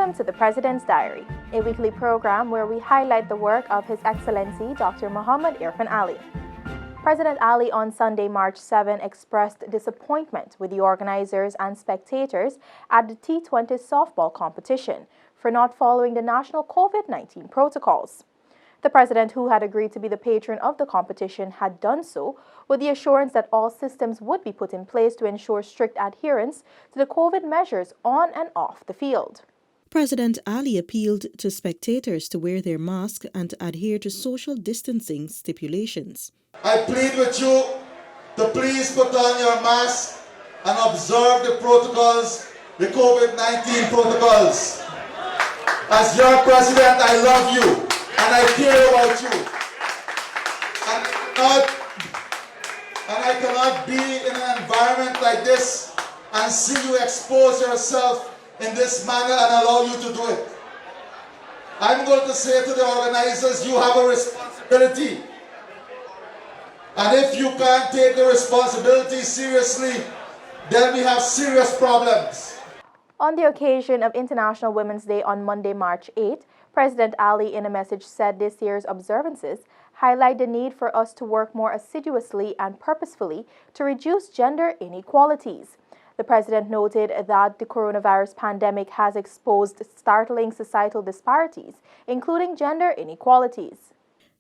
Welcome to the President's Diary, a weekly program where we highlight the work of His Excellency Dr. Mohamed Irfaan Ali. President Ali on Sunday, March 7, expressed disappointment with the organizers and spectators at the T20 Softball competition for not following the national COVID-19 protocols. The president, who had agreed to be the patron of the competition, had done so with the assurance that all systems would be put in place to ensure strict adherence to the COVID measures on and off the field. President Ali appealed to spectators to wear their masks and to adhere to social distancing stipulations. I plead with you to please put on your mask and observe the protocols, the COVID-19 protocols. As your president, I love you. And I care about you. And I cannot be in an environment like this and see you expose yourself in this manner and allow you to do it. I'm going to say to the organizers, you have a responsibility. And if you can't take the responsibility seriously, then we have serious problems. On the occasion of International Women's Day on Monday, March 8, President Ali, in a message, said this year's observances highlight the need for us to work more assiduously and purposefully to reduce gender inequalities. The president noted that the coronavirus pandemic has exposed startling societal disparities, including gender inequalities.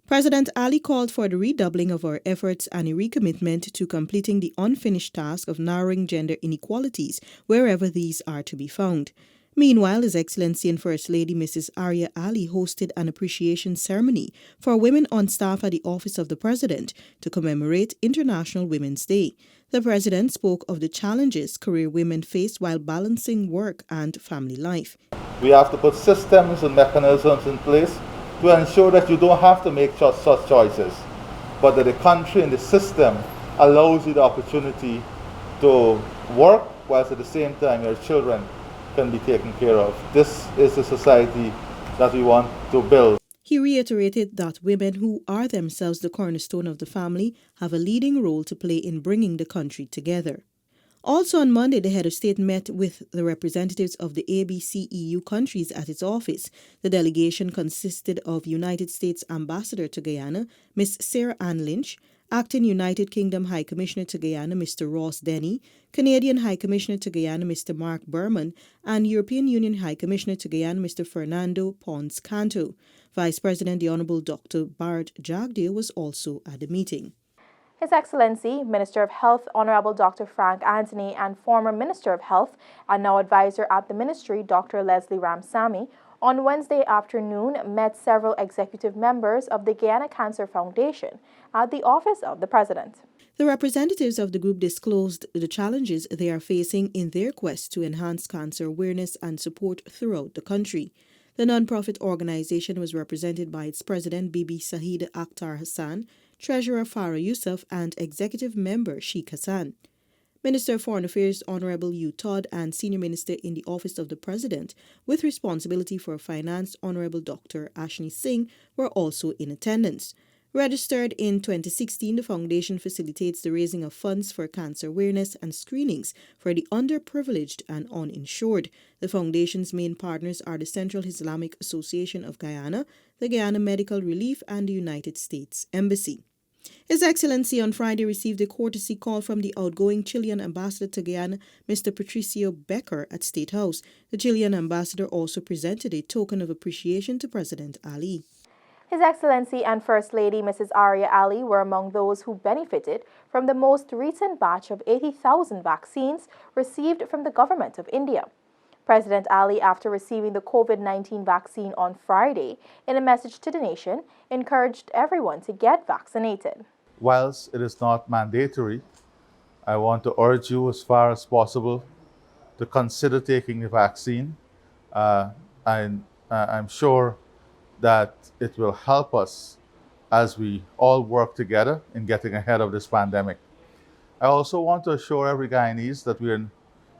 President Ali called for the redoubling of our efforts and a recommitment to completing the unfinished task of narrowing gender inequalities wherever these are to be found. Meanwhile, His Excellency and First Lady Mrs. Arya Ali hosted an appreciation ceremony for women on staff at the Office of the President to commemorate International Women's Day. The President spoke of the challenges career women face while balancing work and family life. We have to put systems and mechanisms in place to ensure that you don't have to make such choices, but that the country and the system allows you the opportunity to work whilst at the same time your children can be taken care of. This is the society that we want to build. He reiterated that women, who are themselves the cornerstone of the family, have a leading role to play in bringing the country together. Also on Monday, the head of state met with the representatives of the ABCEU countries at its office. The delegation consisted of United States Ambassador to Guyana, Ms. Sarah Ann Lynch, Acting United Kingdom High Commissioner to Guyana, Mr. Ross Denny, Canadian High Commissioner to Guyana, Mr. Mark Berman, and European Union High Commissioner to Guyana, Mr. Fernando Pons Canto. Vice President the Honourable Dr. Bart Jagdeo was also at the meeting. His Excellency, Minister of Health, Honorable Dr. Frank Anthony, and former Minister of Health and now advisor at the Ministry, Dr. Leslie Ramsamy, on Wednesday afternoon met several executive members of the Guyana Cancer Foundation at the Office of the President. The representatives of the group disclosed the challenges they are facing in their quest to enhance cancer awareness and support throughout the country. The non-profit organization was represented by its president, Bibi Sahid Akhtar Hassan, Treasurer Farah Youssef, and Executive Member Sheikh Hassan. Minister of Foreign Affairs Honorable Hugh Todd and Senior Minister in the Office of the President with responsibility for finance Honorable Dr. Ashni Singh were also in attendance. Registered in 2016, the foundation facilitates the raising of funds for cancer awareness and screenings for the underprivileged and uninsured. The foundation's main partners are the Central Islamic Association of Guyana, the Guyana Medical Relief, and the United States Embassy. His Excellency on Friday received a courtesy call from the outgoing Chilean ambassador to Guyana, Mr. Patricio Becker, at State House. The Chilean ambassador also presented a token of appreciation to President Ali. His Excellency and First Lady Mrs. Arya Ali were among those who benefited from the most recent batch of 80,000 vaccines received from the government of India. President Ali, after receiving the COVID-19 vaccine on Friday, in a message to the nation, encouraged everyone to get vaccinated. Whilst it is not mandatory, I want to urge you as far as possible to consider taking the vaccine. I'm sure that it will help us as we all work together in getting ahead of this pandemic. I also want to assure every Guyanese that we are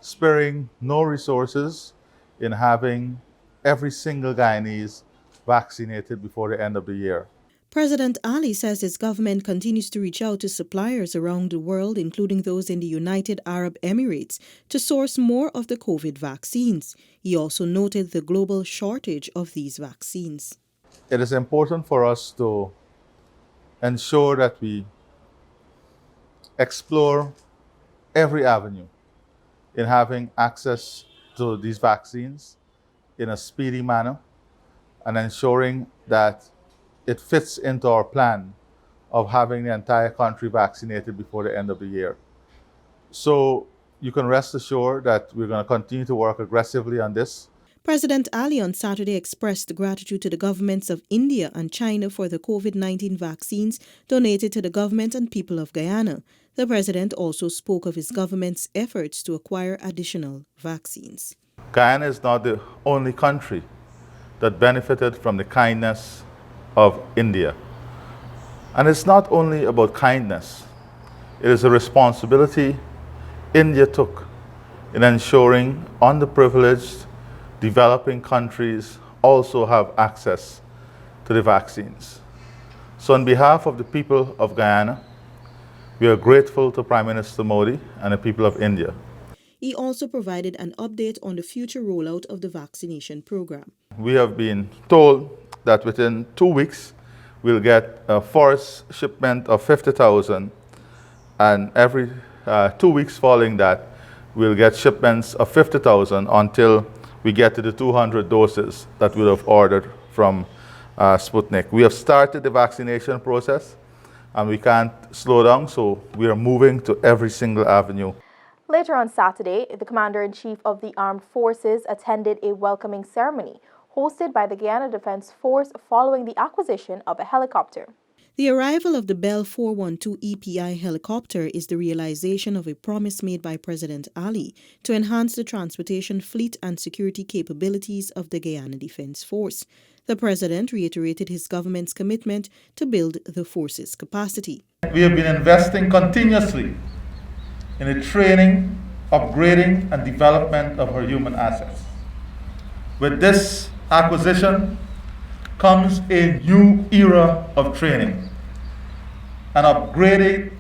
sparing no resources in having every single Guyanese vaccinated before the end of the year. President Ali says his government continues to reach out to suppliers around the world, including those in the United Arab Emirates, to source more of the COVID vaccines. He also noted the global shortage of these vaccines. It is important for us to ensure that we explore every avenue in having access to these vaccines in a speedy manner and ensuring that it fits into our plan of having the entire country vaccinated before the end of the year. So you can rest assured that we're going to continue to work aggressively on this. President Ali on Saturday expressed gratitude to the governments of India and China for the COVID-19 vaccines donated to the government and people of Guyana. The president also spoke of his government's efforts to acquire additional vaccines. Guyana is not the only country that benefited from the kindness of India. And it's not only about kindness, it is a responsibility India took in ensuring underprivileged, developing countries also have access to the vaccines. So on behalf of the people of Guyana, we are grateful to Prime Minister Modi and the people of India. He also provided an update on the future rollout of the vaccination program. We have been told that within 2 weeks, we'll get a first shipment of 50,000, and every 2 weeks following that, we'll get shipments of 50,000 until we get to the 200 doses that we'll have ordered from Sputnik. We have started the vaccination process, and we can't slow down, so we are moving to every single avenue. Later on Saturday, the Commander-in-Chief of the Armed Forces attended a welcoming ceremony hosted by the Guyana Defense Force following the acquisition of a helicopter. The arrival of the Bell 412 EPI helicopter is the realization of a promise made by President Ali to enhance the transportation fleet and security capabilities of the Guyana Defense Force. The president reiterated his government's commitment to build the force's capacity. We have been investing continuously in the training, upgrading, and development of our human assets. With this acquisition comes a new era of training, an upgraded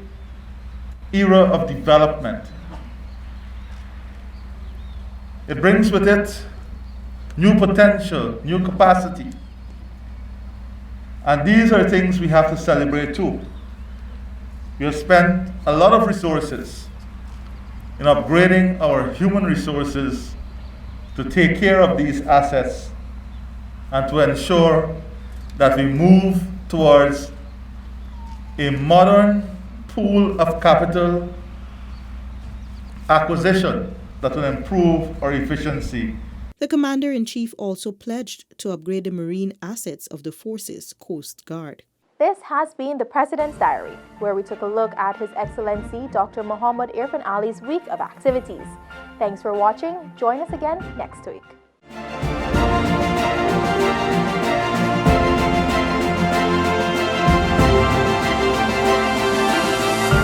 era of development. It brings with it new potential, new capacity. And these are things we have to celebrate too. We have spent a lot of resources in upgrading our human resources to take care of these assets and to ensure that we move towards a modern pool of capital acquisition that will improve our efficiency. The Commander-in-Chief also pledged to upgrade the marine assets of the force's Coast Guard. This has been the President's Diary, where we took a look at His Excellency Dr. Mohamed Irfaan Ali's week of activities. Thanks for watching. Join us again next week.